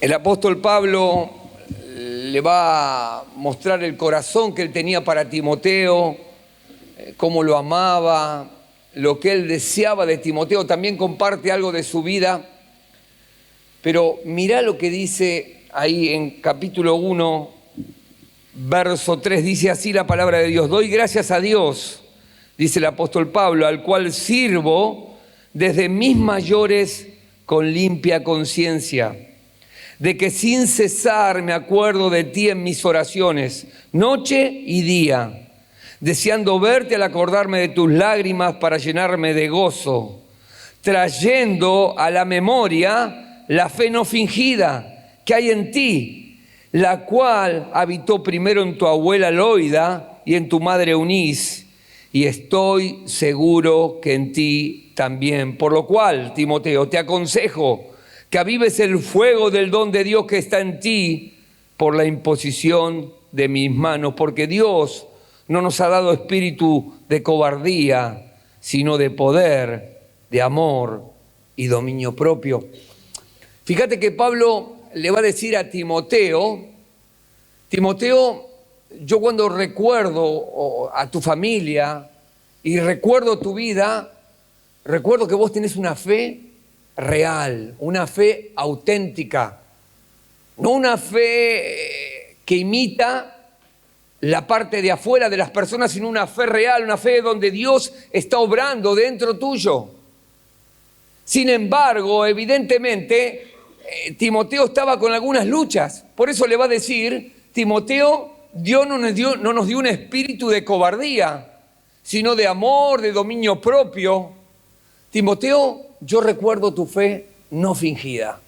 El apóstol Pablo le va a mostrar el corazón que él tenía para Timoteo, cómo lo amaba, lo que él deseaba de Timoteo. También comparte algo de su vida. Pero mirá lo que dice ahí en capítulo 1, verso 3. Dice así la palabra de Dios: doy gracias a Dios, dice el apóstol Pablo, al cual sirvo desde mis mayores con limpia conciencia, de que sin cesar me acuerdo de ti en mis oraciones, noche y día, deseando verte al acordarme de tus lágrimas para llenarme de gozo, trayendo a la memoria la fe no fingida que hay en ti, la cual habitó primero en tu abuela Loida y en tu madre Eunice, y estoy seguro que en ti también. Por lo cual, Timoteo, te aconsejo que avives el fuego del don de Dios que está en ti por la imposición de mis manos, porque Dios no nos ha dado espíritu de cobardía, sino de poder, de amor y dominio propio. Fíjate que Pablo le va a decir a Timoteo, yo cuando recuerdo a tu familia y recuerdo tu vida, recuerdo que vos tenés una fe real, una fe auténtica, no una fe que imita la parte de afuera de las personas, sino una fe real, una fe donde Dios está obrando dentro tuyo. Sin embargo, evidentemente, Timoteo estaba con algunas luchas. Por eso le va a decir, Timoteo, Dios no nos dio un espíritu de cobardía, sino de amor, de dominio propio. Timoteo, yo recuerdo tu fe no fingida.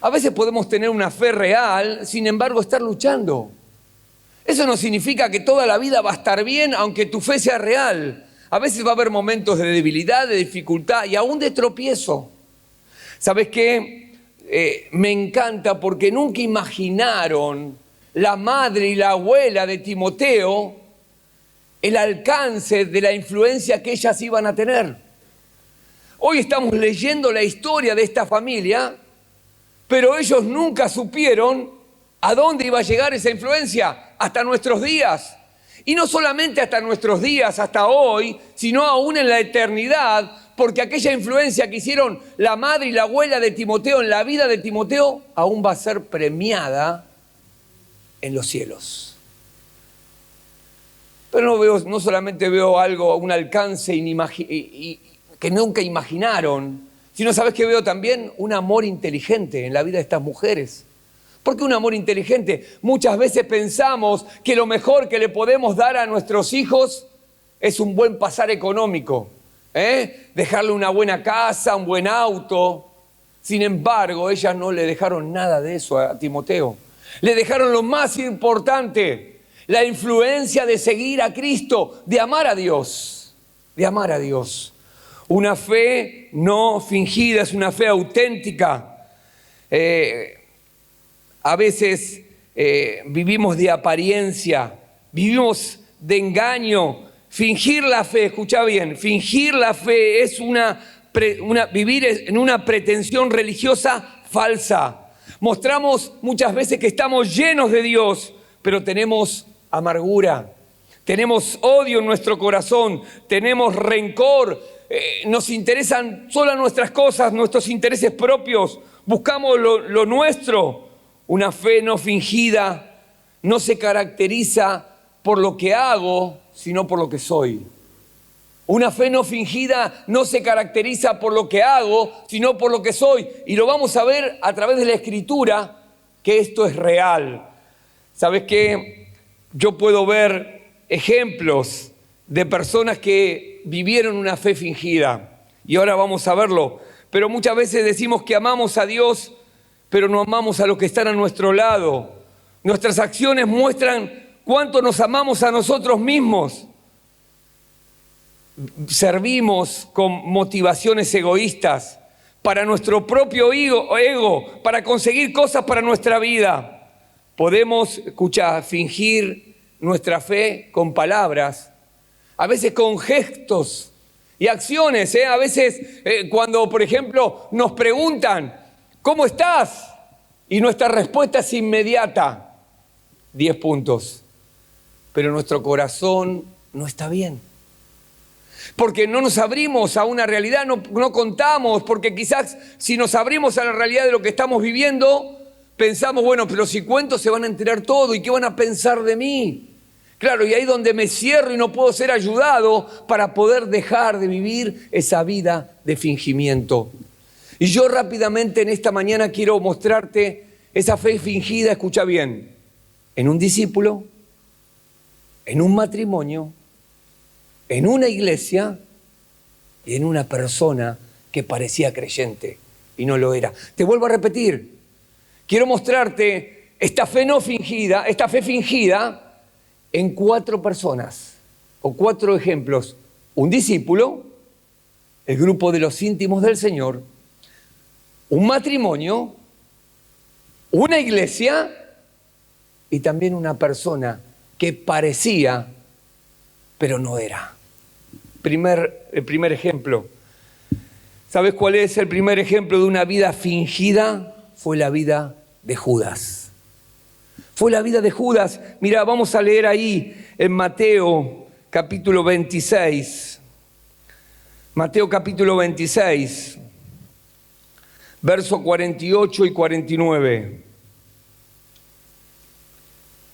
A veces podemos tener una fe real, sin embargo estar luchando. Eso no significa que toda la vida va a estar bien, aunque tu fe sea real. A veces va a haber momentos de debilidad, de dificultad y aún de tropiezo. ¿Sabes qué? Me encanta porque nunca imaginaron la madre y la abuela de Timoteo el alcance de la influencia que ellas iban a tener. Hoy estamos leyendo la historia de esta familia, pero ellos nunca supieron a dónde iba a llegar esa influencia hasta nuestros días. Y no solamente hasta nuestros días, hasta hoy, sino aún en la eternidad, porque aquella influencia que hicieron la madre y la abuela de Timoteo en la vida de Timoteo aún va a ser premiada en los cielos. Pero no solamente veo algo, un alcance que nunca imaginaron, sino, ¿sabes qué veo también? Un amor inteligente en la vida de estas mujeres. ¿Por qué un amor inteligente? Muchas veces pensamos que lo mejor que le podemos dar a nuestros hijos es un buen pasar económico, dejarle una buena casa, un buen auto. Sin embargo, ellas no le dejaron nada de eso a Timoteo. Le dejaron lo más importante, la influencia de seguir a Cristo, de amar a Dios, de amar a Dios. Una fe no fingida, es una fe auténtica. A veces vivimos de apariencia, vivimos de engaño. Fingir la fe, escucha bien, fingir la fe es vivir en una pretensión religiosa falsa. Mostramos muchas veces que estamos llenos de Dios, pero tenemos amargura, tenemos odio en nuestro corazón, tenemos rencor, nos interesan solo nuestras cosas, nuestros intereses propios, buscamos lo nuestro. Una fe no fingida no se caracteriza por lo que hago, sino por lo que soy. Una fe no fingida no se caracteriza por lo que hago, sino por lo que soy. Y lo vamos a ver a través de la Escritura, que esto es real. ¿Sabes qué? Yo puedo ver ejemplos de personas que vivieron una fe fingida. Y ahora vamos a verlo. Pero muchas veces decimos que amamos a Dios, pero no amamos a los que están a nuestro lado. Nuestras acciones muestran cuánto nos amamos a nosotros mismos. Servimos con motivaciones egoístas para nuestro propio ego, para conseguir cosas para nuestra vida. Podemos, fingir nuestra fe con palabras, a veces con gestos y acciones. A veces cuando, por ejemplo, nos preguntan, ¿cómo estás? Y nuestra respuesta es inmediata, 10 puntos. Pero nuestro corazón no está bien. Porque no nos abrimos a una realidad, no contamos, porque quizás si nos abrimos a la realidad de lo que estamos viviendo, pensamos, bueno, pero si cuento se van a enterar todo, ¿y qué van a pensar de mí? Claro, y ahí donde me cierro y no puedo ser ayudado para poder dejar de vivir esa vida de fingimiento. Y yo rápidamente en esta mañana quiero mostrarte esa fe fingida, escucha bien, en un discípulo, en un matrimonio, en una iglesia y en una persona que parecía creyente y no lo era. Te vuelvo a repetir, quiero mostrarte esta fe no fingida, esta fe fingida en 4 personas o 4 ejemplos. Un discípulo, el grupo de los íntimos del Señor, un matrimonio, una iglesia y también una persona que parecía, pero no era. El primer ejemplo. ¿Sabes cuál es el primer ejemplo de una vida fingida? Fue la vida de Judas. Fue la vida de Judas. Mira, vamos a leer ahí en Mateo capítulo 26. Mateo capítulo 26, versos 48 y 49.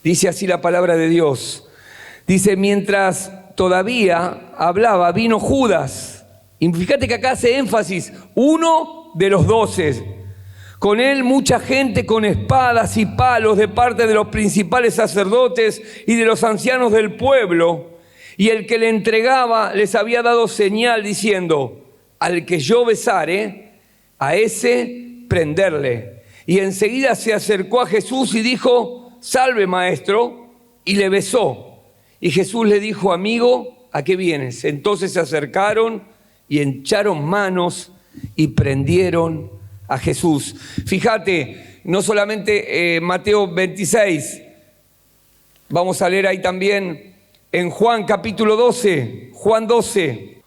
Dice así la palabra de Dios. Dice, mientras todavía hablaba, vino Judas. Y fíjate que acá hace énfasis, uno de los 12. Con él mucha gente con espadas y palos de parte de los principales sacerdotes y de los ancianos del pueblo. Y el que le entregaba les había dado señal diciendo, al que yo besare, a ese prenderle. Y enseguida se acercó a Jesús y dijo, salve maestro, y le besó. Y Jesús le dijo, amigo, ¿a qué vienes? Entonces se acercaron y echaron manos y prendieron a Jesús. Fíjate, no solamente Mateo 26, vamos a leer ahí también en Juan capítulo 12, Juan 12,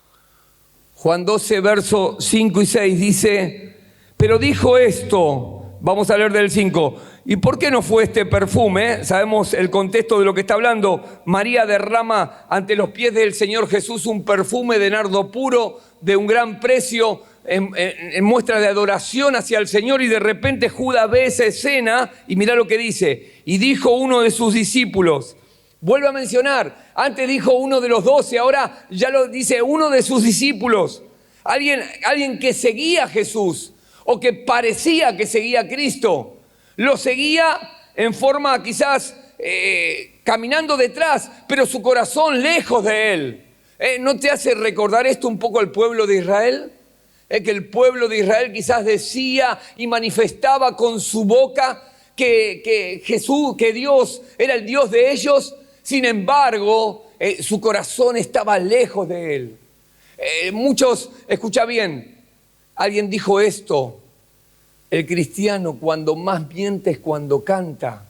verso 5 y 6, dice, pero dijo esto, vamos a leer del 5, ¿y por qué no fue este perfume? Sabemos el contexto de lo que está hablando. María derrama ante los pies del Señor Jesús un perfume de nardo puro de un gran precio en muestra de adoración hacia el Señor, y de repente Judas ve esa escena y mira lo que dice. Y dijo uno de sus discípulos, vuelve a mencionar, antes dijo uno de los 12, ahora ya lo dice uno de sus discípulos, alguien que seguía a Jesús o que parecía que seguía a Cristo. Lo seguía en forma quizás caminando detrás, pero su corazón lejos de él. ¿No te hace recordar esto un poco al pueblo de Israel? Que el pueblo de Israel quizás decía y manifestaba con su boca que Jesús, que Dios era el Dios de ellos. Sin embargo, su corazón estaba lejos de él. Muchos, escucha bien, alguien dijo esto, el cristiano cuando más miente es cuando canta.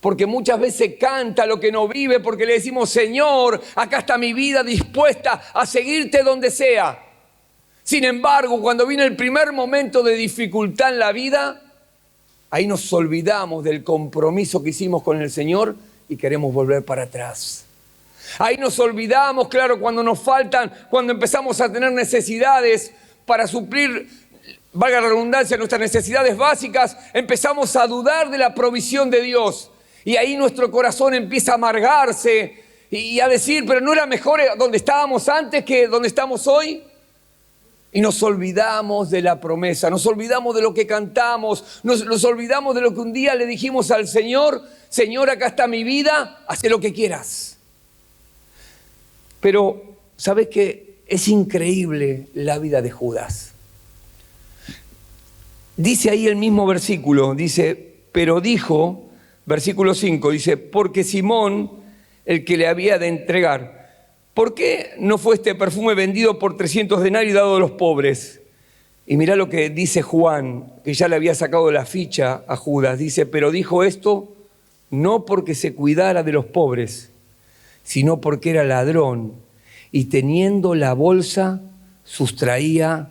Porque muchas veces canta lo que no vive, porque le decimos, Señor, acá está mi vida dispuesta a seguirte donde sea. Sin embargo, cuando viene el primer momento de dificultad en la vida, ahí nos olvidamos del compromiso que hicimos con el Señor y queremos volver para atrás. Ahí nos olvidamos, claro, cuando nos faltan, cuando empezamos a tener necesidades para suplir, valga la redundancia, nuestras necesidades básicas, empezamos a dudar de la provisión de Dios. Y ahí nuestro corazón empieza a amargarse y a decir, pero ¿no era mejor donde estábamos antes que donde estamos hoy? Y nos olvidamos de la promesa, nos olvidamos de lo que cantamos, nos olvidamos de lo que un día le dijimos al Señor, Señor, acá está mi vida, haz lo que quieras. Pero, ¿sabes qué? Es increíble la vida de Judas. Dice ahí el mismo versículo, dice, pero dijo, versículo 5, dice, porque Simón, el que le había de entregar, ¿por qué no fue este perfume vendido por 300 denarios y dado a los pobres? Y mirá lo que dice Juan, que ya le había sacado la ficha a Judas. Dice, pero dijo esto no porque se cuidara de los pobres, sino porque era ladrón y teniendo la bolsa sustraía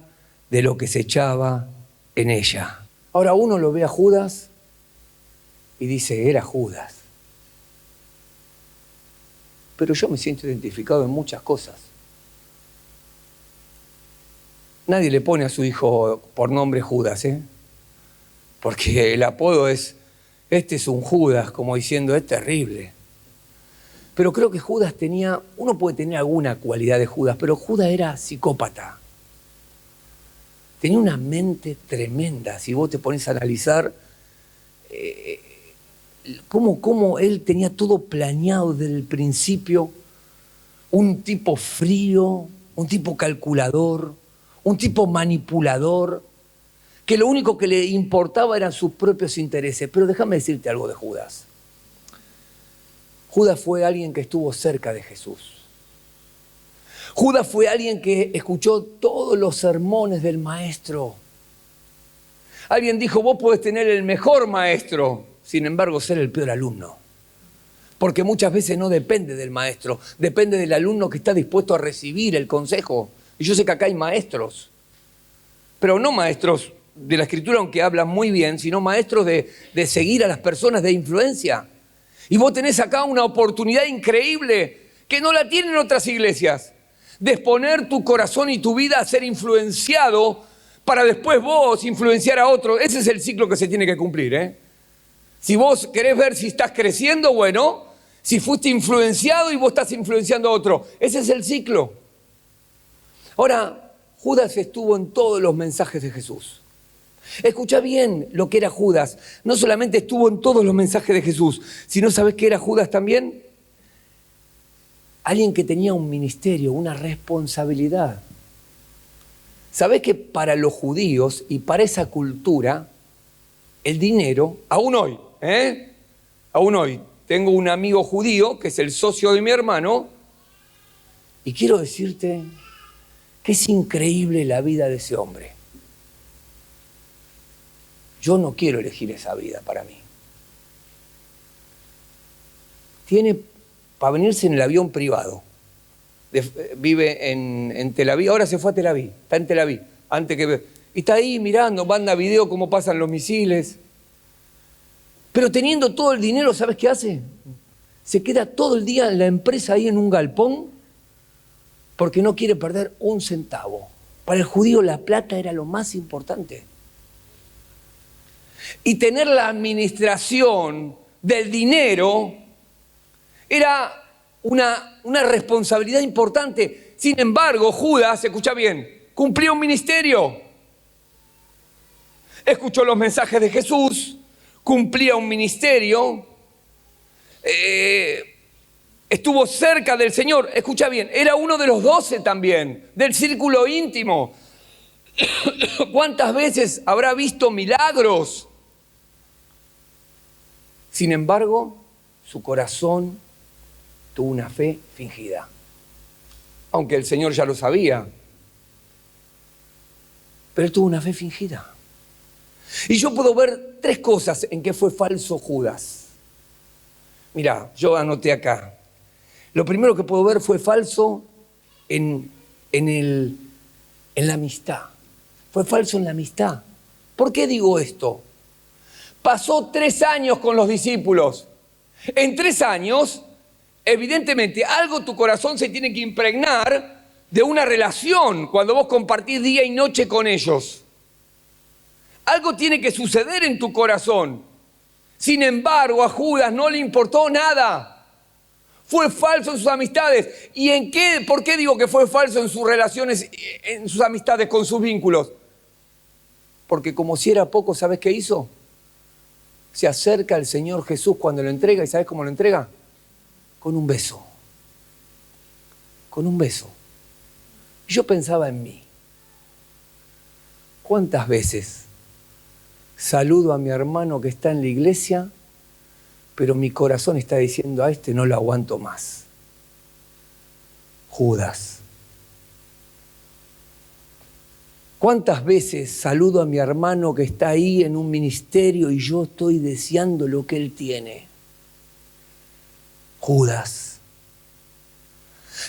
de lo que se echaba en ella. Ahora uno lo ve a Judas y dice, era Judas. Pero yo me siento identificado en muchas cosas. Nadie le pone a su hijo por nombre Judas, porque el apodo es, este es un Judas, como diciendo, es terrible. Pero creo que Judas tenía, uno puede tener alguna cualidad de Judas, pero Judas era psicópata. Tenía una mente tremenda, si vos te pones a analizar cómo él tenía todo planeado desde el principio, un tipo frío, un tipo calculador, un tipo manipulador, que lo único que le importaba eran sus propios intereses. Pero déjame decirte algo de Judas. Judas fue alguien que estuvo cerca de Jesús. Judas fue alguien que escuchó todos los sermones del maestro. Alguien dijo, vos podés tener el mejor maestro, sin embargo ser el peor alumno. Porque muchas veces no depende del maestro, depende del alumno que está dispuesto a recibir el consejo. Y yo sé que acá hay maestros, pero no maestros de la Escritura, aunque hablan muy bien, sino maestros de seguir a las personas, de influencia. Y vos tenés acá una oportunidad increíble que no la tienen otras iglesias, de exponer tu corazón y tu vida a ser influenciado para después vos influenciar a otros. Ese es el ciclo que se tiene que cumplir, Si vos querés ver si estás creciendo, bueno, si fuiste influenciado y vos estás influenciando a otro, ese es el ciclo. Ahora, Judas estuvo en todos los mensajes de Jesús. Escucha bien lo que era Judas. No solamente estuvo en todos los mensajes de Jesús, sino ¿sabés qué era Judas también? Alguien que tenía un ministerio, una responsabilidad. ¿Sabés que para los judíos y para esa cultura, el dinero, aún hoy, aún hoy, tengo un amigo judío que es el socio de mi hermano, y quiero decirte que es increíble la vida de ese hombre. Yo no quiero elegir esa vida para mí. Tiene para venirse en el avión privado. Vive en Tel Aviv, ahora se fue a Tel Aviv, está en Tel Aviv. Y está ahí mirando, manda video cómo pasan los misiles. Pero teniendo todo el dinero, ¿sabes qué hace? Se queda todo el día en la empresa ahí en un galpón porque no quiere perder un centavo. Para el judío la plata era lo más importante. Y tener la administración del dinero era una responsabilidad importante. Sin embargo, Judas, escucha bien, cumplía un ministerio. Escuchó los mensajes de Jesús, cumplía un ministerio, estuvo cerca del Señor. Escucha bien, era uno de los 12 también, del círculo íntimo. ¿Cuántas veces habrá visto milagros? Sin embargo, su corazón tuvo una fe fingida. Aunque el Señor ya lo sabía. Pero él tuvo una fe fingida. Y yo puedo ver 3 cosas en que fue falso Judas. Mirá, yo anoté acá. Lo primero que puedo ver fue falso en la amistad. Fue falso en la amistad. ¿Por qué digo esto? Pasó 3 años con los discípulos. En 3 años, evidentemente, algo tu corazón se tiene que impregnar de una relación cuando vos compartís día y noche con ellos. Algo tiene que suceder en tu corazón. Sin embargo, a Judas no le importó nada. Fue falso en sus amistades. ¿Y en qué? ¿Por qué digo que fue falso en sus relaciones, en sus amistades, con sus vínculos? Porque como si era poco, ¿sabés qué hizo? Se acerca al Señor Jesús cuando lo entrega. ¿Y sabés cómo lo entrega? Con un beso. Con un beso. Y yo pensaba en mí. ¿Cuántas veces saludo a mi hermano que está en la iglesia, pero mi corazón está diciendo, a este no lo aguanto más? Judas. ¿Cuántas veces saludo a mi hermano que está ahí en un ministerio y yo estoy deseando lo que él tiene? Judas.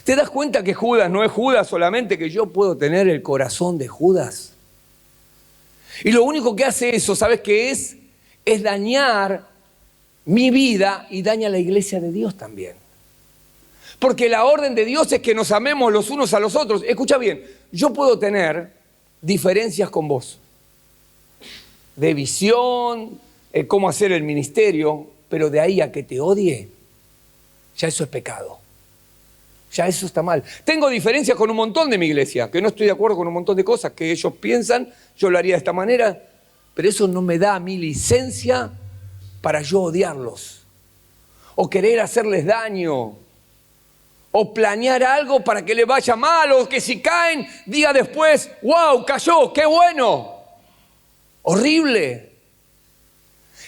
¿Te das cuenta que Judas no es Judas solamente, que yo puedo tener el corazón de Judas? Y lo único que hace eso, ¿sabes qué es? Es dañar mi vida y daña la iglesia de Dios también. Porque la orden de Dios es que nos amemos los unos a los otros. Escucha bien, yo puedo tener diferencias con vos, de visión, cómo hacer el ministerio, pero de ahí a que te odie, ya eso es pecado. Ya eso está mal. Tengo diferencias con un montón de mi iglesia, que no estoy de acuerdo con un montón de cosas que ellos piensan, yo lo haría de esta manera, pero eso no me da a mí licencia para yo odiarlos, o querer hacerles daño, o planear algo para que les vaya mal, o que si caen, diga después, wow, cayó, qué bueno. Horrible.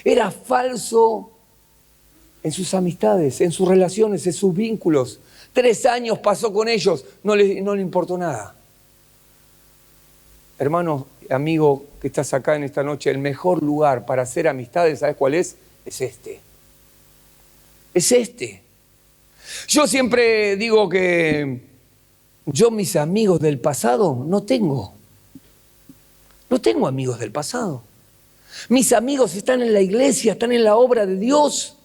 Era falso en sus amistades, en sus relaciones, en sus vínculos. 3 años pasó con ellos, no le importó nada. Hermano, amigo que estás acá en esta noche, el mejor lugar para hacer amistades, ¿sabes cuál es? Es este. Es este. Yo siempre digo que yo mis amigos del pasado no tengo. No tengo amigos del pasado. Mis amigos están en la iglesia, están en la obra de Dios.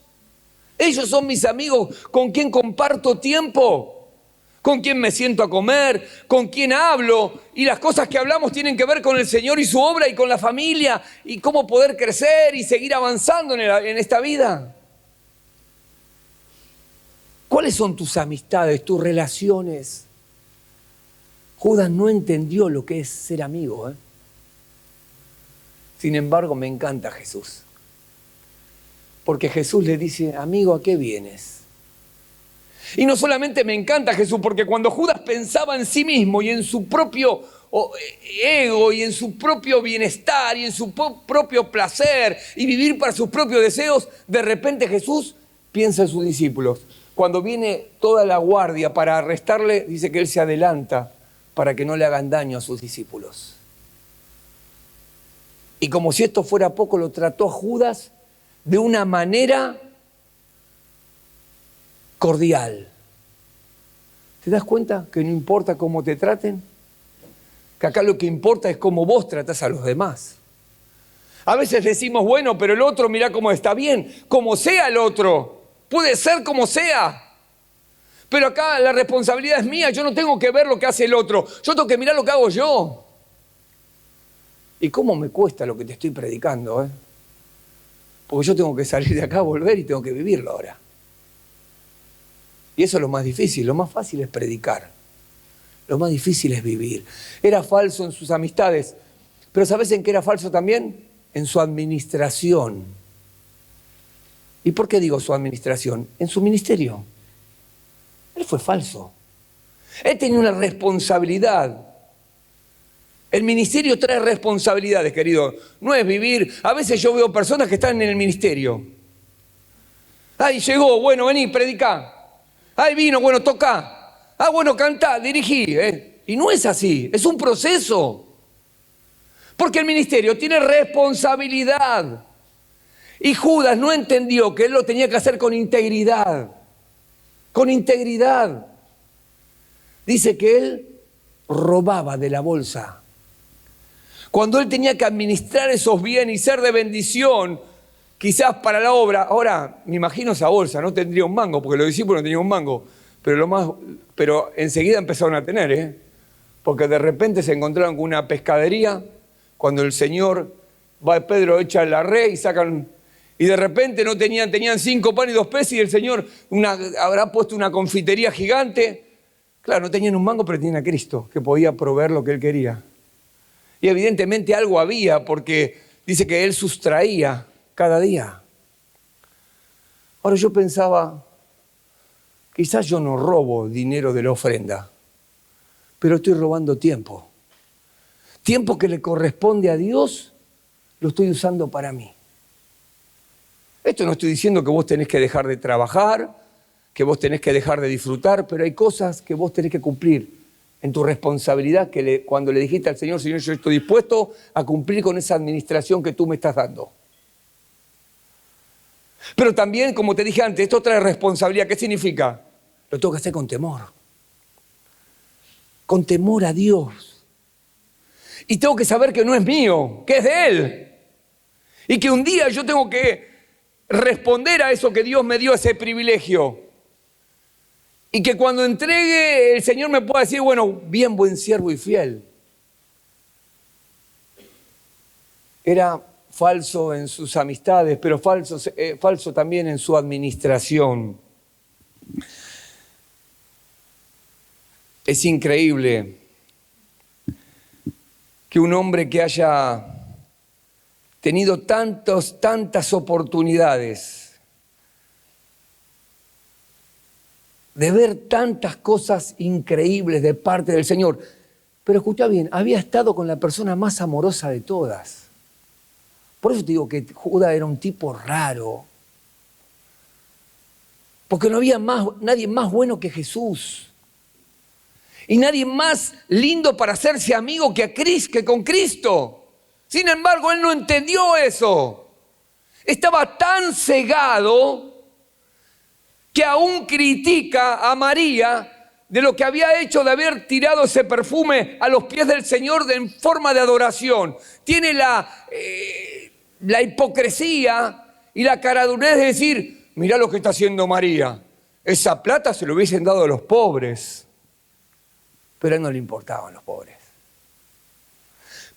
Ellos son mis amigos con quien comparto tiempo, con quien me siento a comer, con quien hablo. Y las cosas que hablamos tienen que ver con el Señor y su obra y con la familia y cómo poder crecer y seguir avanzando en esta vida. ¿Cuáles son tus amistades, tus relaciones? Judas no entendió lo que es ser amigo, Sin embargo, me encanta Jesús. Porque Jesús le dice, amigo, ¿a qué vienes? Y no solamente me encanta Jesús, porque cuando Judas pensaba en sí mismo y en su propio ego y en su propio bienestar y en su propio placer y vivir para sus propios deseos, de repente Jesús piensa en sus discípulos. Cuando viene toda la guardia para arrestarle, dice que él se adelanta para que no le hagan daño a sus discípulos. Y como si esto fuera poco, lo trató a Judas de una manera cordial. ¿Te das cuenta que no importa cómo te traten? Que acá lo que importa es cómo vos tratás a los demás. A veces decimos, bueno, pero el otro mirá cómo está bien, como sea el otro, puede ser como sea. Pero acá la responsabilidad es mía, yo no tengo que ver lo que hace el otro, yo tengo que mirar lo que hago yo. ¿Y cómo me cuesta lo que te estoy predicando? Porque yo tengo que salir de acá, volver y tengo que vivirlo ahora. Y eso es lo más difícil. Lo más fácil es predicar. Lo más difícil es vivir. Era falso en sus amistades. Pero ¿sabes en qué era falso también? En su administración. ¿Y por qué digo su administración? En su ministerio. Él fue falso. Él tenía una responsabilidad. El ministerio trae responsabilidades, querido. No es vivir. A veces yo veo personas que están en el ministerio. Ay, llegó, bueno, vení, predicá. Ay, vino, bueno, tocá. Ah, bueno, cantá, dirigí. Y no es así, es un proceso. Porque el ministerio tiene responsabilidad. Y Judas no entendió que él lo tenía que hacer con integridad. Con integridad. Dice que él robaba de la bolsa. Cuando él tenía que administrar esos bienes y ser de bendición, quizás para la obra. Ahora, me imagino esa bolsa, no tendría un mango, porque los discípulos no tenían un mango. Pero enseguida empezaron a tener, porque de repente se encontraron con una pescadería, cuando el Señor va, Pedro echa la red y sacan, y de repente no tenían 5 panes y 2 peces, y el Señor habrá puesto una confitería gigante. Claro, no tenían un mango, pero tenían a Cristo, que podía proveer lo que él quería. Y evidentemente algo había, porque dice que él sustraía cada día. Ahora yo pensaba, quizás yo no robo dinero de la ofrenda, pero estoy robando tiempo. Tiempo que le corresponde a Dios, lo estoy usando para mí. Esto no estoy diciendo que vos tenés que dejar de trabajar, que vos tenés que dejar de disfrutar, pero hay cosas que vos tenés que cumplir en tu responsabilidad, que cuando le dijiste al Señor, Señor, yo estoy dispuesto a cumplir con esa administración que tú me estás dando. Pero también, como te dije antes, esto trae responsabilidad. ¿Qué significa? Lo tengo que hacer con temor. Con temor a Dios. Y tengo que saber que no es mío, que es de Él. Y que un día yo tengo que responder a eso que Dios me dio, ese privilegio. Y que cuando entregue el Señor me pueda decir, bueno, bien, buen siervo y fiel. Era falso en sus amistades, pero falso también en su administración. Es increíble que un hombre que haya tenido tantas oportunidades de ver tantas cosas increíbles de parte del Señor, pero escucha bien, había estado con la persona más amorosa de todas. Por eso te digo que Judas era un tipo raro, porque no había nadie más bueno que Jesús. Y nadie más lindo para hacerse amigo que con Cristo. Sin embargo, él no entendió eso. Estaba tan cegado que aún critica a María de lo que había hecho de haber tirado ese perfume a los pies del Señor en forma de adoración. Tiene la hipocresía y la caradurez de decir, mirá lo que está haciendo María. Esa plata se lo hubiesen dado a los pobres. Pero a él no le importaban los pobres.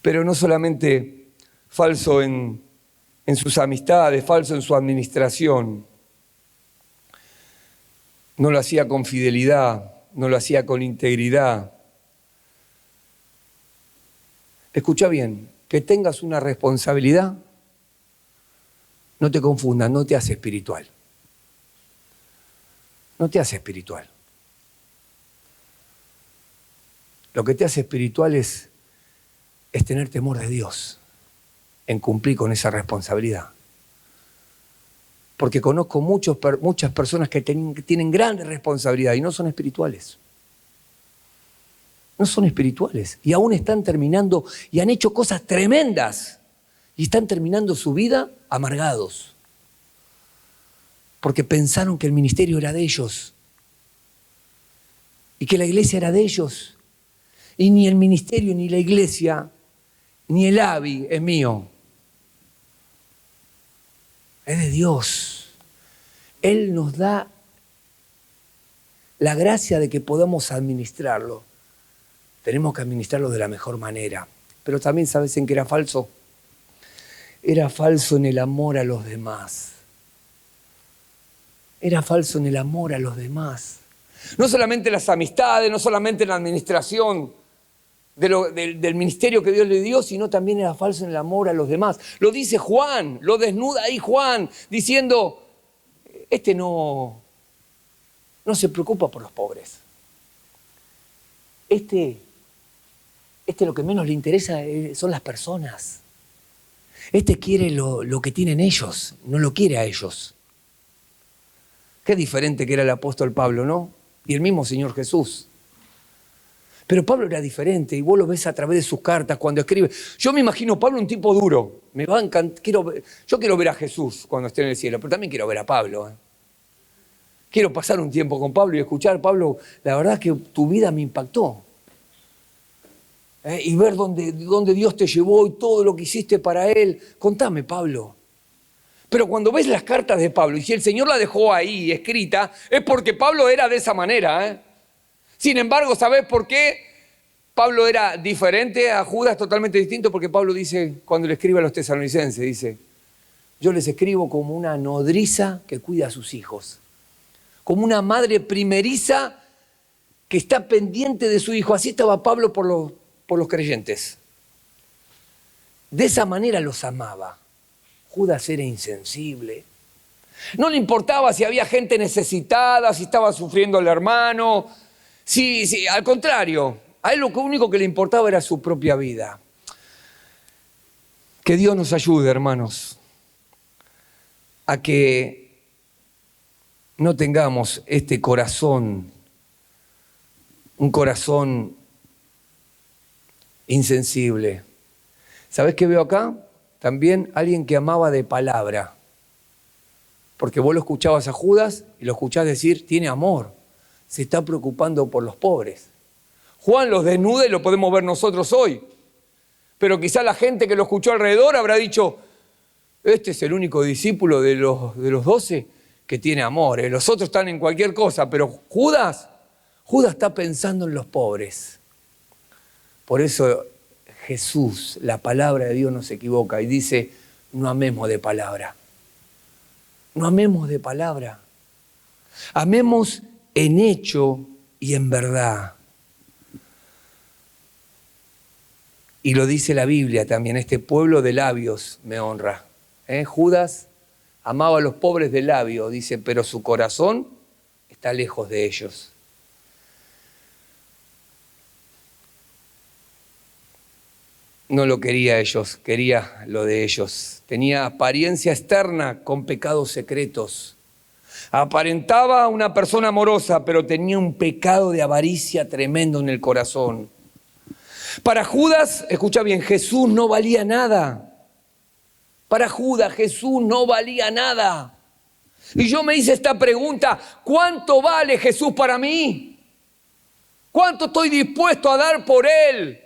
Pero no solamente falso en sus amistades, falso en su administración. No lo hacía con fidelidad, no lo hacía con integridad. Escucha bien, que tengas una responsabilidad, no te confundas, no te hace espiritual. No te hace espiritual. Lo que te hace espiritual es tener temor de Dios en cumplir con esa responsabilidad. Porque conozco muchas personas que tienen grandes responsabilidades y no son espirituales. No son espirituales. Y aún están terminando y han hecho cosas tremendas. Y están terminando su vida amargados. Porque pensaron que el ministerio era de ellos. Y que la iglesia era de ellos. Y ni el ministerio, ni la iglesia, ni el AVI es mío. Es de Dios. Él nos da la gracia de que podamos administrarlo. Tenemos que administrarlo de la mejor manera. Pero también, ¿sabes en qué era falso? Era falso en el amor a los demás. Era falso en el amor a los demás. No solamente las amistades, no solamente la administración del ministerio que Dios le dio, sino también era falso en el amor a los demás. Lo dice Juan, lo desnuda ahí Juan, diciendo, no se preocupa por los pobres. Lo que menos le interesa son las personas. Quiere lo que tienen ellos, no lo quiere a ellos. Qué diferente que era el apóstol Pablo, ¿no? Y el mismo Señor Jesús. Pero Pablo era diferente y vos lo ves a través de sus cartas cuando escribe. Yo me imagino a Pablo un tipo duro. Me va a encantar. Yo quiero ver a Jesús cuando esté en el cielo, pero también quiero ver a Pablo. Quiero pasar un tiempo con Pablo y escuchar, Pablo, la verdad es que tu vida me impactó. Y ver dónde Dios te llevó y todo lo que hiciste para Él. Contame, Pablo. Pero cuando ves las cartas de Pablo, y si el Señor la dejó ahí escrita, es porque Pablo era de esa manera. Sin embargo, ¿sabés por qué Pablo era diferente a Judas, totalmente distinto? Porque Pablo dice, cuando le escribe a los tesalonicenses, dice, yo les escribo como una nodriza que cuida a sus hijos, como una madre primeriza que está pendiente de su hijo. Así estaba Pablo por los creyentes. De esa manera los amaba. Judas era insensible. No le importaba si había gente necesitada, si estaba sufriendo el hermano. Sí, al contrario, a él lo único que le importaba era su propia vida. Que Dios nos ayude, hermanos, a que no tengamos este corazón, un corazón insensible. ¿Sabés qué veo acá? También alguien que amaba de palabra. Porque vos lo escuchabas a Judas y lo escuchás decir, tiene amor. Se está preocupando por los pobres. Juan los desnuda y lo podemos ver nosotros hoy. Pero quizá la gente que lo escuchó alrededor habrá dicho, Este es el único discípulo de los 12 que tiene amor. Los otros están en cualquier cosa, pero Judas está pensando en los pobres. Por eso Jesús, la palabra de Dios no se equivoca y dice, no amemos de palabra. No amemos de palabra. Amemos en hecho y en verdad. Y lo dice la Biblia también, este pueblo de labios me honra. Judas amaba a los pobres de labios, dice, pero su corazón está lejos de ellos. No lo quería ellos, quería lo de ellos. Tenía apariencia externa con pecados secretos. Aparentaba una persona amorosa, pero tenía un pecado de avaricia tremendo en el corazón. Para Judas, escucha bien, Jesús no valía nada. Para Judas, Jesús no valía nada. Y yo me hice esta pregunta, ¿cuánto vale Jesús para mí? ¿Cuánto estoy dispuesto a dar por Él?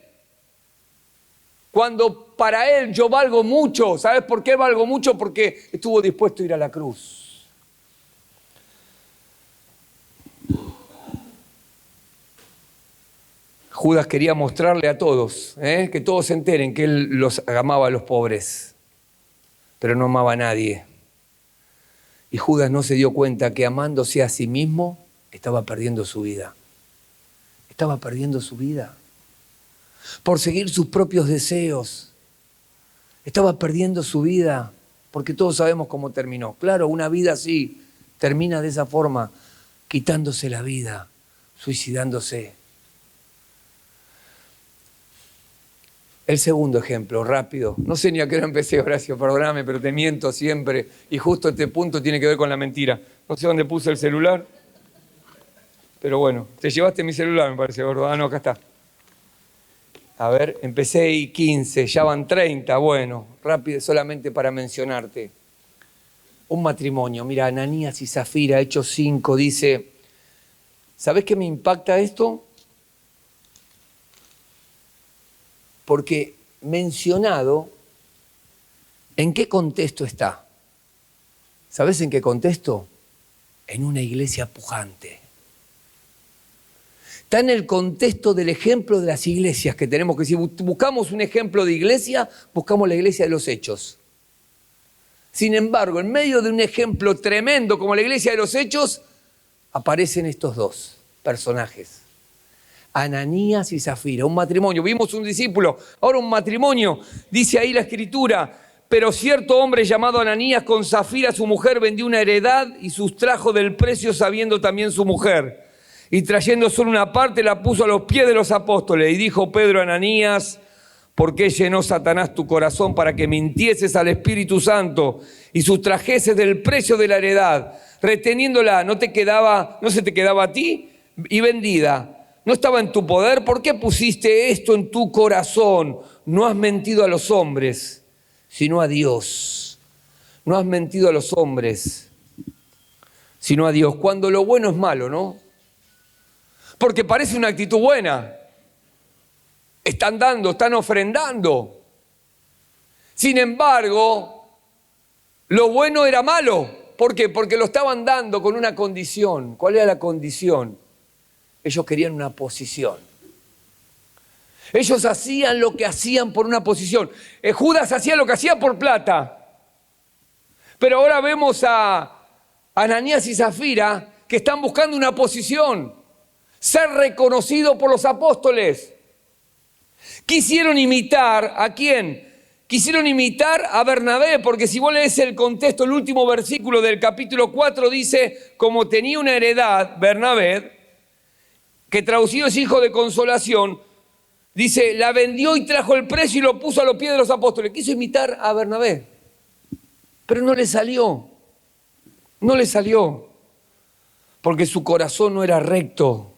Cuando para Él yo valgo mucho. ¿Sabes por qué valgo mucho? Porque estuvo dispuesto a ir a la cruz. Judas quería mostrarle a todos, que todos se enteren que Él los amaba a los pobres, pero no amaba a nadie. Y Judas no se dio cuenta que amándose a sí mismo estaba perdiendo su vida. Estaba perdiendo su vida. Por seguir sus propios deseos. Estaba perdiendo su vida, porque todos sabemos cómo terminó. Claro, una vida así termina de esa forma, quitándose la vida, suicidándose. El segundo ejemplo, rápido. No sé ni a qué hora empecé, Horacio, perdóname, pero te miento siempre. Y justo este punto tiene que ver con la mentira. No sé dónde puse el celular, pero bueno, te llevaste mi celular, me parece, gordo. Ah, no, acá está. A ver, empecé y 15, ya van 30, bueno, rápido, solamente para mencionarte. Un matrimonio, mira, Ananías y Zafira, Hechos 5, dice, ¿sabés qué me impacta esto? Porque mencionado, ¿en qué contexto está? ¿Sabés en qué contexto? En una iglesia pujante. Está en el contexto del ejemplo de las iglesias que tenemos, que si buscamos un ejemplo de iglesia, buscamos la iglesia de los Hechos. Sin embargo, en medio de un ejemplo tremendo como la iglesia de los Hechos, aparecen estos dos personajes. Ananías y Zafira, un matrimonio. Vimos un discípulo, ahora un matrimonio. Dice ahí la Escritura, pero cierto hombre llamado Ananías con Zafira, su mujer, vendió una heredad y sustrajo del precio sabiendo también su mujer. Y trayendo solo una parte la puso a los pies de los apóstoles. Y dijo Pedro a Ananías, ¿por qué llenó Satanás tu corazón para que mintieses al Espíritu Santo y sustrajeses del precio de la heredad, reteniéndola? ¿No se te quedaba a ti? Y vendida. ¿No estaba en tu poder? ¿Por qué pusiste esto en tu corazón? No has mentido a los hombres, sino a Dios. No has mentido a los hombres, sino a Dios. Cuando lo bueno es malo, ¿no? Porque parece una actitud buena. Están dando, están ofrendando. Sin embargo, lo bueno era malo. ¿Por qué? Porque lo estaban dando con una condición. ¿Cuál era la condición? Ellos querían una posición. Ellos hacían lo que hacían por una posición. Judas hacía lo que hacía por plata. Pero ahora vemos a Ananías y Zafira que están buscando una posición. Ser reconocido por los apóstoles. Quisieron imitar ¿a quién? Quisieron imitar a Bernabé, porque si vos lees el contexto, el último versículo del capítulo 4 dice, como tenía una heredad, Bernabé, que traducido es hijo de consolación, dice, la vendió y trajo el precio y lo puso a los pies de los apóstoles. Quiso imitar a Bernabé, pero no le salió. No le salió, porque su corazón no era recto.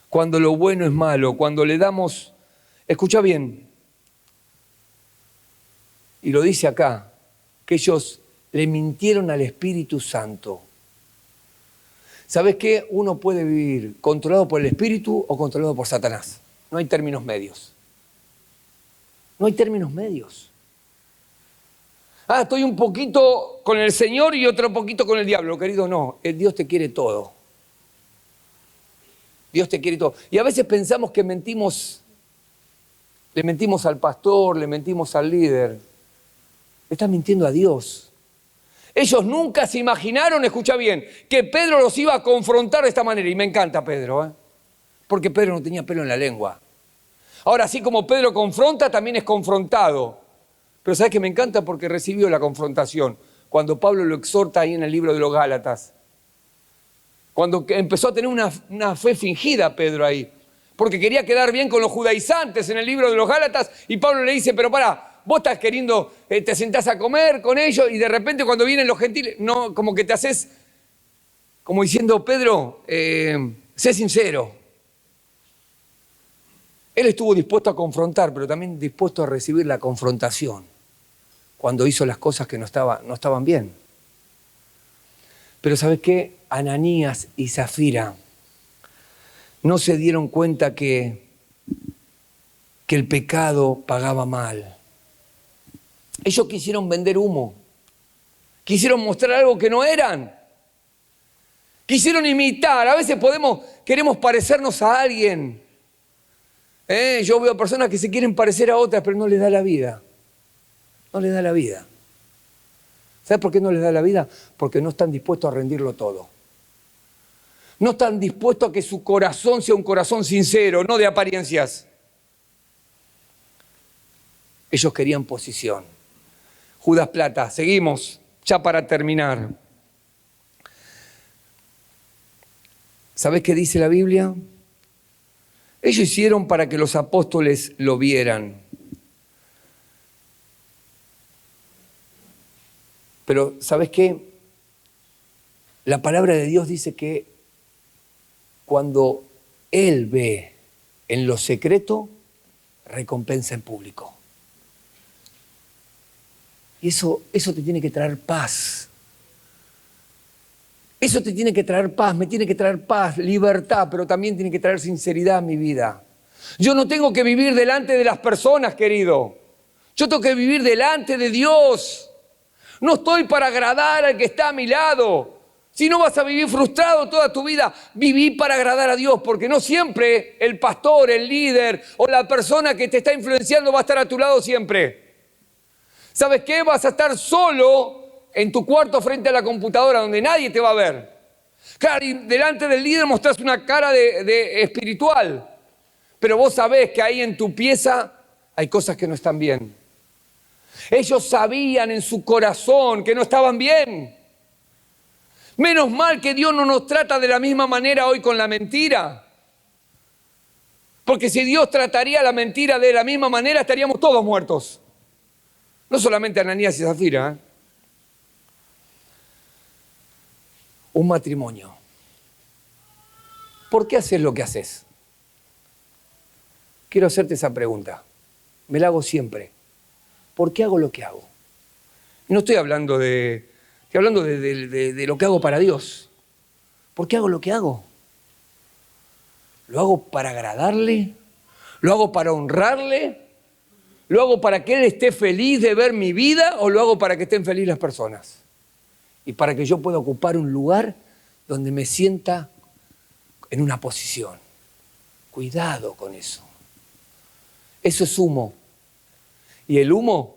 Cuando lo bueno es malo, cuando le damos, escucha bien, y lo dice acá, que ellos le mintieron al Espíritu Santo. ¿Sabes qué? Uno puede vivir controlado por el Espíritu o controlado por Satanás. No hay términos medios. No hay términos medios. Ah, estoy un poquito con el Señor y otro poquito con el diablo. Querido, no, el Dios te quiere todo. Dios te quiere todo. Y a veces pensamos que mentimos, le mentimos al pastor, le mentimos al líder. Le estás mintiendo a Dios. Ellos nunca se imaginaron, escucha bien, que Pedro los iba a confrontar de esta manera. Y me encanta Pedro, porque Pedro no tenía pelo en la lengua. Ahora, así como Pedro confronta, también es confrontado. Pero ¿sabes qué me encanta? Porque recibió la confrontación. Cuando Pablo lo exhorta ahí en el libro de los Gálatas. Cuando empezó a tener una fe fingida Pedro ahí. Porque quería quedar bien con los judaizantes en el libro de los Gálatas. Y Pablo le dice, pero pará, vos estás queriendo, te sentás a comer con ellos y de repente cuando vienen los gentiles, no, como que te haces, como diciendo, Pedro, sé sincero. Él estuvo dispuesto a confrontar, pero también dispuesto a recibir la confrontación cuando hizo las cosas que no estaban bien. Pero ¿sabes qué? Ananías y Zafira no se dieron cuenta que el pecado pagaba mal. Ellos quisieron vender humo, quisieron mostrar algo que no eran, quisieron imitar. A veces queremos parecernos a alguien. Yo veo personas que se quieren parecer a otras, pero no les da la vida. No les da la vida. ¿Sabes por qué no les da la vida? Porque no están dispuestos a rendirlo todo. No están dispuestos a que su corazón sea un corazón sincero, no de apariencias. Ellos querían posición. Judas Plata, seguimos, ya para terminar. ¿Sabes qué dice la Biblia? Ellos hicieron para que los apóstoles lo vieran. Pero ¿sabes qué? La palabra de Dios dice que cuando Él ve en lo secreto, recompensa en público. Y eso te tiene que traer paz. Eso te tiene que traer paz, me tiene que traer paz, libertad, pero también tiene que traer sinceridad a mi vida. Yo no tengo que vivir delante de las personas, querido. Yo tengo que vivir delante de Dios. No estoy para agradar al que está a mi lado. Si no vas a vivir frustrado toda tu vida, viví para agradar a Dios, porque no siempre el pastor, el líder o la persona que te está influenciando va a estar a tu lado siempre. ¿Sabes qué? Vas a estar solo en tu cuarto frente a la computadora donde nadie te va a ver. Claro, y delante del líder mostrás una cara de espiritual, pero vos sabés que ahí en tu pieza hay cosas que no están bien. Ellos sabían en su corazón que no estaban bien. Menos mal que Dios no nos trata de la misma manera hoy con la mentira. Porque si Dios trataría la mentira de la misma manera, estaríamos todos muertos. No solamente Ananías y Zafira. Un matrimonio. ¿Por qué haces lo que haces? Quiero hacerte esa pregunta. Me la hago siempre. ¿Por qué hago lo que hago? No estoy hablando de lo que hago para Dios. ¿Por qué hago lo que hago? ¿Lo hago para agradarle? ¿Lo hago para honrarle? ¿Lo hago para que Él esté feliz de ver mi vida o lo hago para que estén felices las personas? Y para que yo pueda ocupar un lugar donde me sienta en una posición. Cuidado con eso. Eso es humo. Y el humo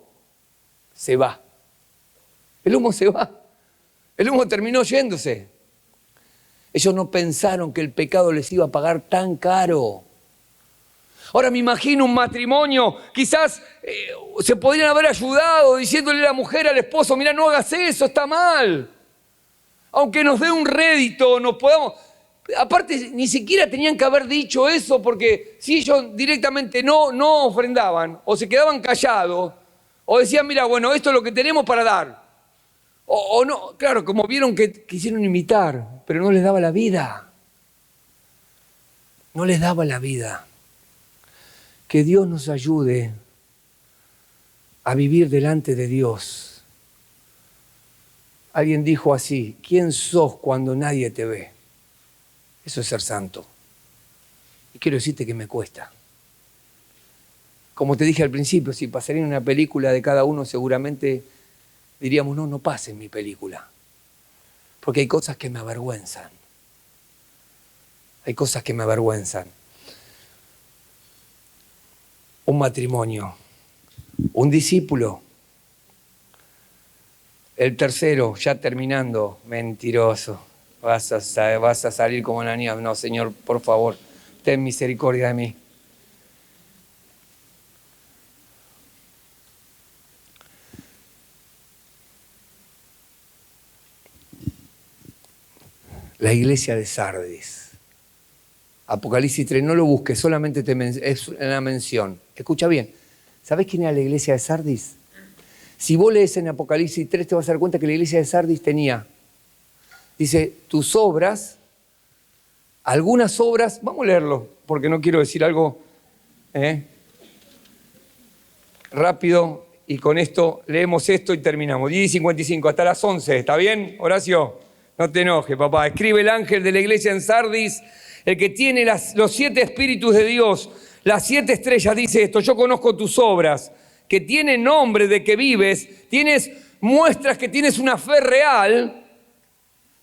se va. El humo se va. El humo terminó yéndose. Ellos no pensaron que el pecado les iba a pagar tan caro. Ahora me imagino un matrimonio, quizás se podrían haber ayudado diciéndole a la mujer al esposo, mira, no hagas eso, está mal. Aunque nos dé un rédito, nos podamos... Aparte, ni siquiera tenían que haber dicho eso, porque si ellos directamente no ofrendaban, o se quedaban callados, o decían, mira, bueno, esto es lo que tenemos para dar. O no, claro, como vieron que quisieron imitar, pero no les daba la vida. No les daba la vida. Que Dios nos ayude a vivir delante de Dios. Alguien dijo así, ¿quién sos cuando nadie te ve? Eso es ser santo. Y quiero decirte que me cuesta. Como te dije al principio, si pasaría una película de cada uno, seguramente diríamos, no pase en mi película. Porque hay cosas que me avergüenzan. Hay cosas que me avergüenzan. Un matrimonio, un discípulo. El tercero, ya terminando, mentiroso. Vas a salir como una niña. No, Señor, por favor, ten misericordia de mí. La iglesia de Sardis. Apocalipsis 3, no lo busques, solamente es una mención. Escucha bien, ¿sabés quién era la iglesia de Sardis? Si vos lees en Apocalipsis 3 te vas a dar cuenta que la iglesia de Sardis tenía, dice, tus obras, algunas obras, vamos a leerlo, porque no quiero decir algo rápido, y con esto leemos esto y terminamos. 10:55, hasta las 11, ¿está bien, Horacio? No te enojes, papá. Escribe el ángel de la iglesia en Sardis, el que tiene los 7 espíritus de Dios, las 7 estrellas, dice esto: yo conozco tus obras, que tienen nombre de que vives, muestras que tienes una fe real,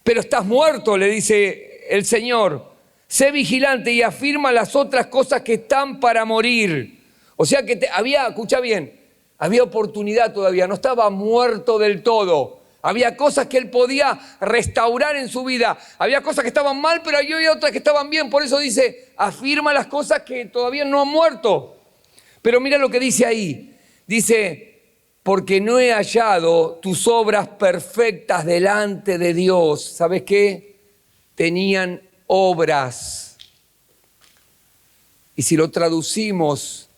pero estás muerto, le dice el Señor. Sé vigilante y afirma las otras cosas que están para morir. O sea que escucha bien, había oportunidad todavía, no estaba muerto del todo. Había cosas que él podía restaurar en su vida. Había cosas que estaban mal, pero había otras que estaban bien. Por eso dice, afirma las cosas que todavía no han muerto. Pero mira lo que dice ahí. Dice, porque no he hallado tus obras perfectas delante de Dios. ¿Sabes qué? Tenían obras. Y si lo traducimos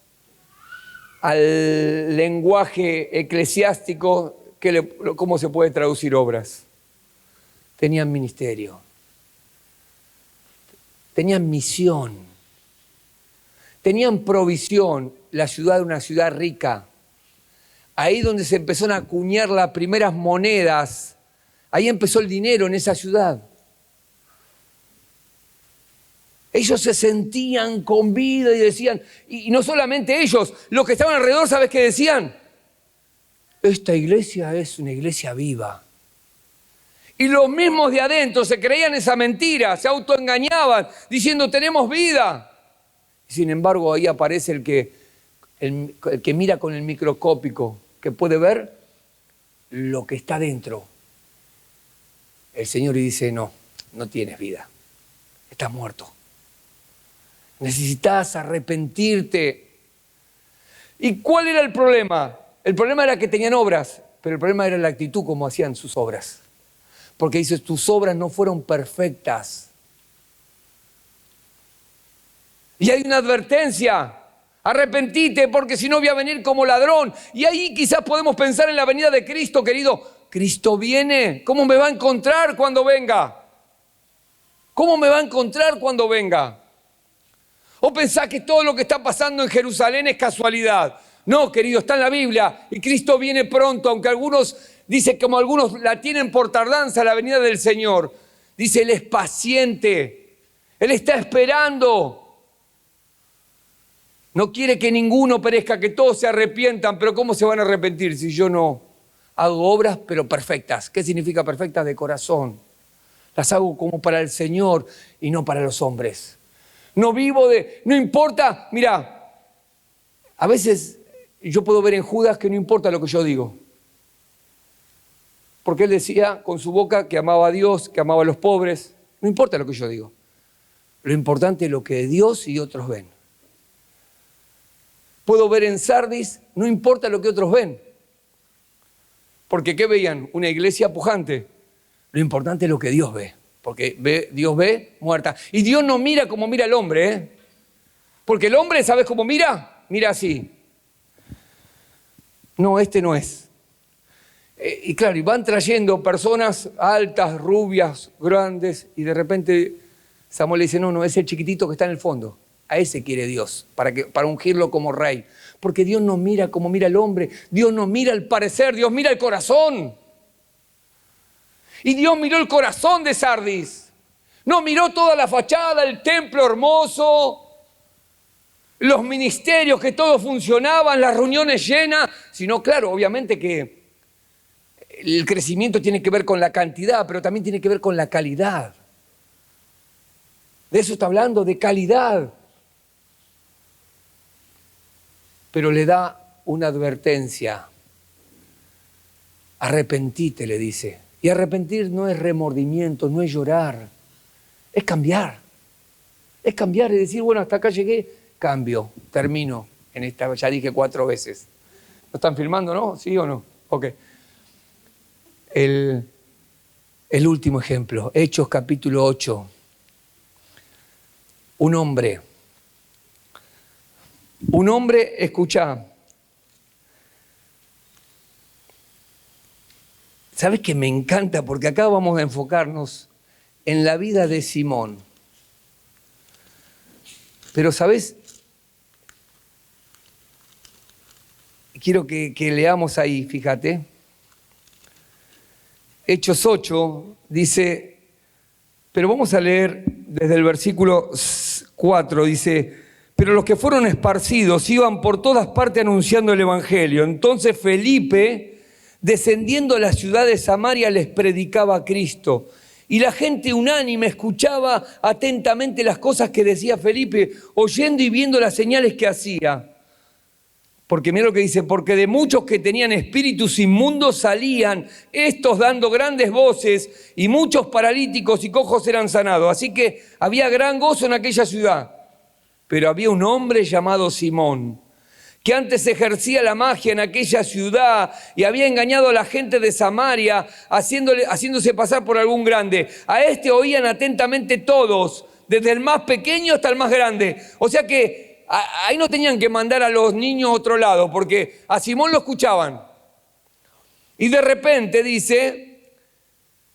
al lenguaje eclesiástico, ¿cómo se puede traducir obras? Tenían ministerio, tenían misión, tenían provisión. La ciudad era una ciudad rica. Ahí donde se empezaron a acuñar las primeras monedas, ahí empezó el dinero en esa ciudad. Ellos se sentían con vida y decían, y no solamente ellos, los que estaban alrededor, ¿sabes qué decían? Esta iglesia es una iglesia viva. Y los mismos de adentro se creían esa mentira, se autoengañaban, diciendo tenemos vida. Y sin embargo, ahí aparece el que mira con el microscópico, que puede ver lo que está dentro. El Señor le dice, no tienes vida, estás muerto. Necesitas arrepentirte. ¿Y cuál era el problema? El problema era que tenían obras, pero el problema era la actitud como hacían sus obras. Porque dices, tus obras no fueron perfectas. Y hay una advertencia, arrepentite porque si no voy a venir como ladrón. Y ahí quizás podemos pensar en la venida de Cristo, querido. Cristo viene, ¿cómo me va a encontrar cuando venga? ¿Cómo me va a encontrar cuando venga? ¿O pensás que todo lo que está pasando en Jerusalén es casualidad? No, querido, está en la Biblia y Cristo viene pronto, aunque algunos dicen, como algunos la tienen por tardanza, la venida del Señor. Dice, Él es paciente, Él está esperando. No quiere que ninguno perezca, que todos se arrepientan, pero ¿cómo se van a arrepentir si yo no hago obras pero perfectas? ¿Qué significa perfectas? De corazón. Las hago como para el Señor y no para los hombres. No importa, mira, a veces yo puedo ver en Judas que no importa lo que yo digo. Porque él decía con su boca que amaba a Dios, que amaba a los pobres. No importa lo que yo digo. Lo importante es lo que Dios y otros ven. Puedo ver en Sardis, no importa lo que otros ven. Porque ¿qué veían? Una iglesia pujante. Lo importante es lo que Dios ve. Porque Dios ve muerta. Y Dios no mira como mira el hombre, ¿eh? Porque el hombre, ¿sabes cómo mira? Mira así. No, este no es. Y claro, y van trayendo personas altas, rubias, grandes, y de repente Samuel le dice, no, es el chiquitito que está en el fondo. A ese quiere Dios, para ungirlo como rey. Porque Dios no mira como mira el hombre, Dios no mira el parecer, Dios mira el corazón. Y Dios miró el corazón de Sardis. No miró toda la fachada, el templo hermoso, los ministerios que todos funcionaban, las reuniones llenas, sino claro, obviamente que El crecimiento tiene que ver con la cantidad, pero también tiene que ver con la calidad. De eso está hablando, de calidad. Pero le da una advertencia. Arrepentite, le dice. Y arrepentir no es remordimiento, no es llorar. Es cambiar. Es cambiar y decir, bueno, hasta acá llegué, cambio, termino. En esta, ya dije 4 veces. ¿Lo están filmando, no? ¿Sí o no? Ok. El último ejemplo, Hechos capítulo 8. Un hombre, escucha, ¿sabes qué me encanta? Porque acá vamos a enfocarnos en la vida de Simón. Pero, ¿sabes? Quiero que leamos ahí, fíjate. Hechos 8 dice, pero vamos a leer desde el versículo 4, dice, pero los que fueron esparcidos iban por todas partes anunciando el evangelio. Entonces Felipe, descendiendo a la ciudad de Samaria, les predicaba a Cristo. Y la gente unánime escuchaba atentamente las cosas que decía Felipe, oyendo y viendo las señales que hacía. Porque mira lo que dice, porque de muchos que tenían espíritus inmundos salían, estos dando grandes voces, y muchos paralíticos y cojos eran sanados. Así que había gran gozo en aquella ciudad. Pero había un hombre llamado Simón, que antes ejercía la magia en aquella ciudad y había engañado a la gente de Samaria, haciéndose pasar por algún grande. A este oían atentamente todos, desde el más pequeño hasta el más grande. O sea que ahí no tenían que mandar a los niños a otro lado, porque a Simón lo escuchaban. Y de repente dice,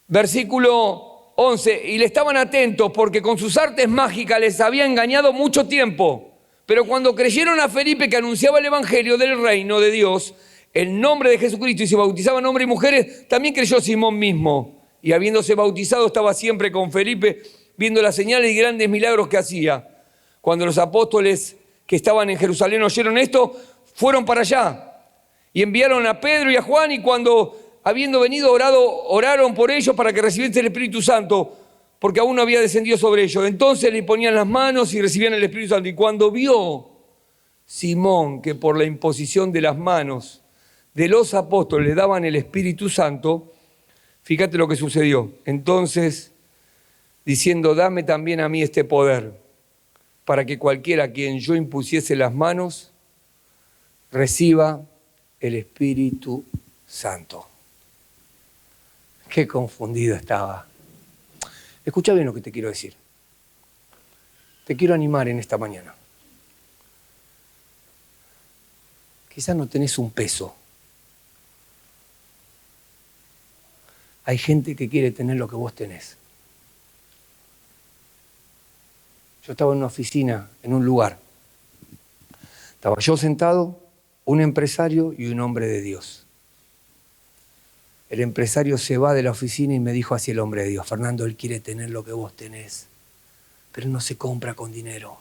versículo 11, y le estaban atentos porque con sus artes mágicas les había engañado mucho tiempo. Pero cuando creyeron a Felipe que anunciaba el evangelio del reino de Dios, el nombre de Jesucristo, y se bautizaban hombres y mujeres, también creyó Simón mismo. Y habiéndose bautizado estaba siempre con Felipe, viendo las señales y grandes milagros que hacía. Cuando los apóstoles que estaban en Jerusalén oyeron esto, fueron para allá y enviaron a Pedro y a Juan, y cuando habiendo venido oraron por ellos para que recibiesen el Espíritu Santo, porque aún no había descendido sobre ellos. Entonces le ponían las manos y recibían el Espíritu Santo. Y cuando vio Simón que por la imposición de las manos de los apóstoles le daban el Espíritu Santo, fíjate lo que sucedió. Entonces, diciendo, dame también a mí este poder, para que cualquiera a quien yo impusiese las manos reciba el Espíritu Santo. Qué confundido estaba. Escucha bien lo que te quiero decir. Te quiero animar en esta mañana. Quizás no tenés un peso. Hay gente que quiere tener lo que vos tenés. Yo estaba en una oficina, en un lugar. Estaba yo sentado, un empresario y un hombre de Dios. El empresario se va de la oficina y me dijo hacia el hombre de Dios, Fernando, él quiere tener lo que vos tenés, pero no se compra con dinero.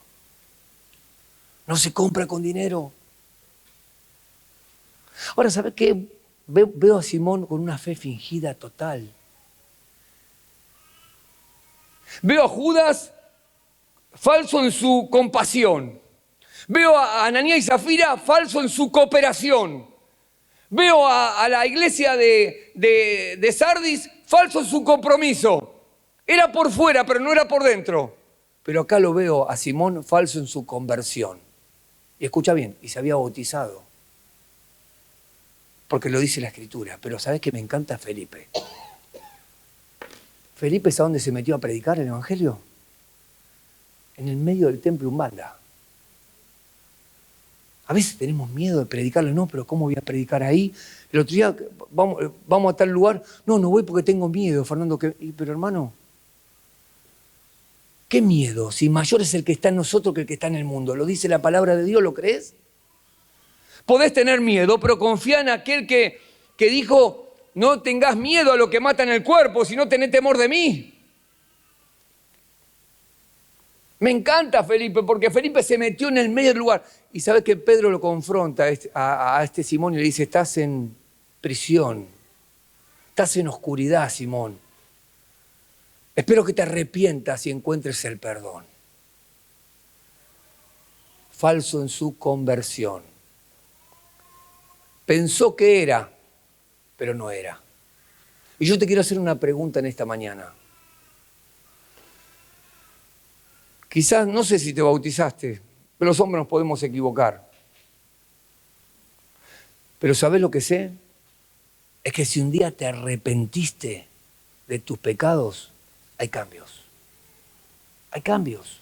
No se compra con dinero. Ahora, ¿sabes qué? Veo a Simón con una fe fingida total. Veo a Judas falso en su compasión. Veo a Ananías y Zafira falso en su cooperación. Veo a la iglesia de Sardis falso en su compromiso. Era por fuera, pero no era por dentro. Pero acá lo veo a Simón falso en su conversión. Y escucha bien, y se había bautizado. Porque lo dice la Escritura. Pero ¿sabes qué me encanta Felipe? Felipe, ¿es a dónde se metió a predicar el Evangelio? En el medio del templo Umbanda. A veces tenemos miedo de predicarlo, no, pero ¿cómo voy a predicar ahí? El otro día, vamos a tal lugar, no voy porque tengo miedo, Fernando. Pero hermano, ¿qué miedo? Si mayor es el que está en nosotros que el que está en el mundo. Lo dice la palabra de Dios, ¿lo crees? Podés tener miedo, pero confía en aquel que dijo, no tengas miedo a lo que mata en el cuerpo, sino tenés temor de mí. Me encanta Felipe, porque Felipe se metió en el medio del lugar. Y sabe que Pedro lo confronta a este Simón y le dice, estás en prisión. Estás en oscuridad, Simón. Espero que te arrepientas y encuentres el perdón. Falso en su conversión. Pensó que era, pero no era. Y yo te quiero hacer una pregunta en esta mañana. Quizás, no sé si te bautizaste, pero los hombres nos podemos equivocar. Pero ¿sabés lo que sé? Es que si un día te arrepentiste de tus pecados, hay cambios. Hay cambios.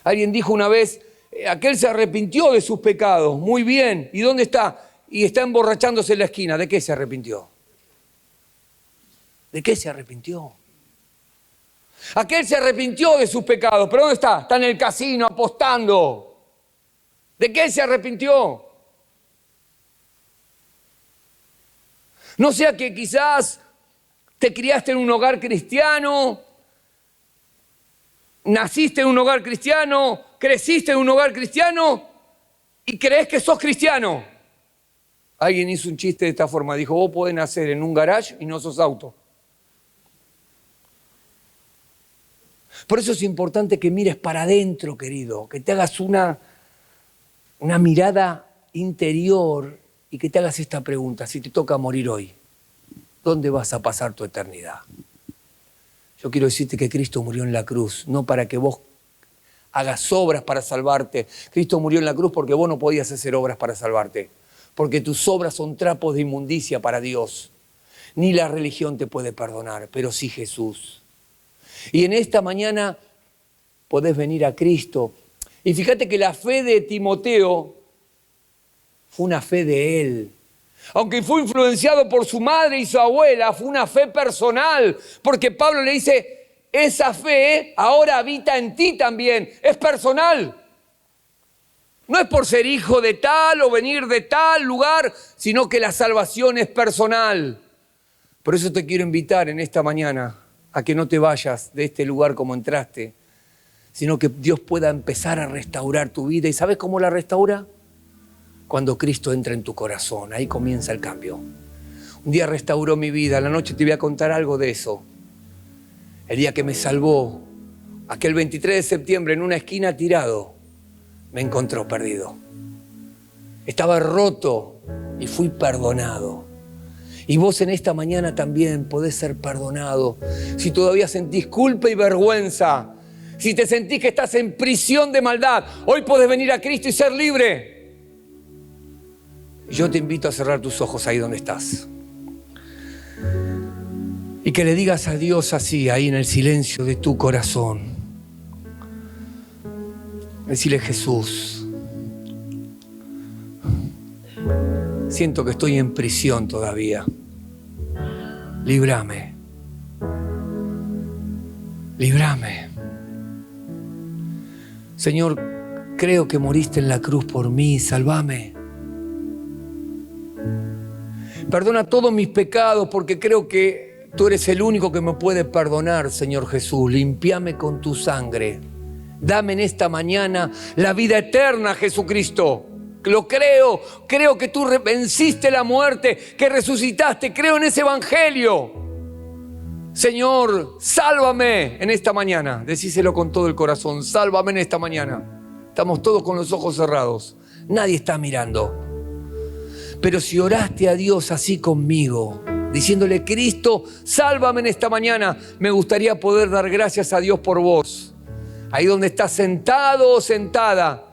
Alguien dijo una vez, aquel se arrepintió de sus pecados. Muy bien. ¿Y dónde está? Y está emborrachándose en la esquina. ¿De qué se arrepintió? ¿De qué se arrepintió? Aquel se arrepintió de sus pecados. ¿Pero dónde está? Está en el casino apostando. ¿De qué se arrepintió? No sea que quizás te criaste en un hogar cristiano, naciste en un hogar cristiano, creciste en un hogar cristiano y crees que sos cristiano. Alguien hizo un chiste de esta forma, dijo, vos podés nacer en un garage y no sos auto. Por eso es importante que mires para adentro, querido, que te hagas una mirada interior y que te hagas esta pregunta, si te toca morir hoy, ¿dónde vas a pasar tu eternidad? Yo quiero decirte que Cristo murió en la cruz, no para que vos hagas obras para salvarte. Cristo murió en la cruz porque vos no podías hacer obras para salvarte, porque tus obras son trapos de inmundicia para Dios. Ni la religión te puede perdonar, pero sí Jesús. Y en esta mañana podés venir a Cristo. Y fíjate que la fe de Timoteo fue una fe de él. Aunque fue influenciado por su madre y su abuela, fue una fe personal. Porque Pablo le dice, esa fe ahora habita en ti también. Es personal. No es por ser hijo de tal o venir de tal lugar, sino que la salvación es personal. Por eso te quiero invitar en esta mañana a que no te vayas de este lugar como entraste, sino que Dios pueda empezar a restaurar tu vida. ¿Y sabes cómo la restaura? Cuando Cristo entra en tu corazón, ahí comienza el cambio. Un día restauró mi vida, a la noche te voy a contar algo de eso. El día que me salvó, aquel 23 de septiembre en una esquina tirado, me encontró perdido. Estaba roto y fui perdonado. Y vos en esta mañana también podés ser perdonado. Si todavía sentís culpa y vergüenza, si te sentís que estás en prisión de maldad, hoy podés venir a Cristo y ser libre. Yo te invito a cerrar tus ojos ahí donde estás. Y que le digas a Dios así, ahí en el silencio de tu corazón. Decirle, Jesús, siento que estoy en prisión todavía. Líbrame. Líbrame. Señor, creo que moriste en la cruz por mí, sálvame. Perdona todos mis pecados porque creo que tú eres el único que me puede perdonar, Señor Jesús. Límpiame con tu sangre. Dame en esta mañana la vida eterna, Jesucristo. Lo creo que tú venciste la muerte, que resucitaste, creo en ese evangelio. Señor, sálvame en esta mañana. Decíselo con todo el corazón, sálvame en esta mañana. Estamos todos con los ojos cerrados, nadie está mirando. Pero si oraste a Dios así conmigo, diciéndole, Cristo, sálvame en esta mañana, me gustaría poder dar gracias a Dios por vos. Ahí donde estás sentado o sentada,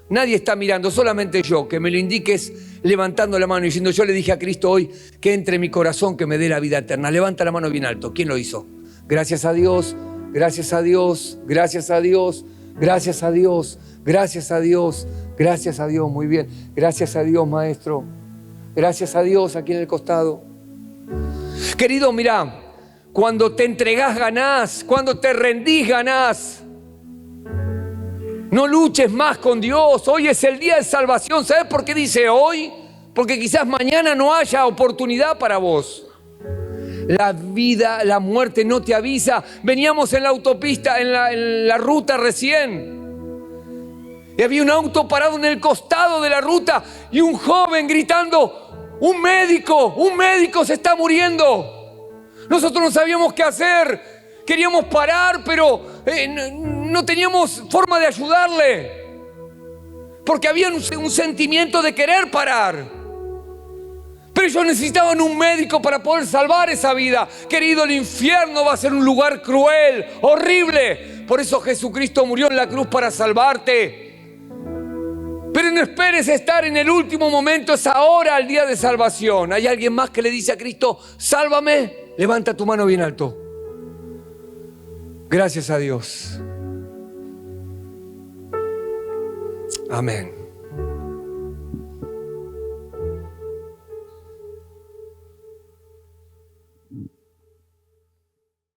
nadie está mirando, solamente yo, que me lo indiques levantando la mano y diciendo, yo le dije a Cristo hoy que entre en mi corazón, que me dé la vida eterna. Levanta la mano bien alto. ¿Quién lo hizo? Gracias a Dios, gracias a Dios, gracias a Dios, gracias a Dios, gracias a Dios, gracias a Dios. Muy bien, gracias a Dios, maestro. Gracias a Dios aquí en el costado. Querido, mirá, cuando te entregás ganás, cuando te rendís ganás. No luches más con Dios. Hoy es el día de salvación. ¿Sabes por qué dice hoy? Porque quizás mañana no haya oportunidad para vos. La vida, la muerte no te avisa. Veníamos en la autopista, en la ruta recién. Y había un auto parado en el costado de la ruta y un joven gritando, Un médico se está muriendo. Nosotros no sabíamos qué hacer. Queríamos parar, pero no teníamos forma de ayudarle. Porque había un sentimiento de querer parar. Pero ellos necesitaban un médico para poder salvar esa vida. Querido, el infierno va a ser un lugar cruel, horrible. Por eso Jesucristo murió en la cruz para salvarte. Pero no esperes estar en el último momento, es ahora el día de salvación. ¿Hay alguien más que le dice a Cristo, sálvame? Levanta tu mano bien alto. Gracias a Dios. Amén.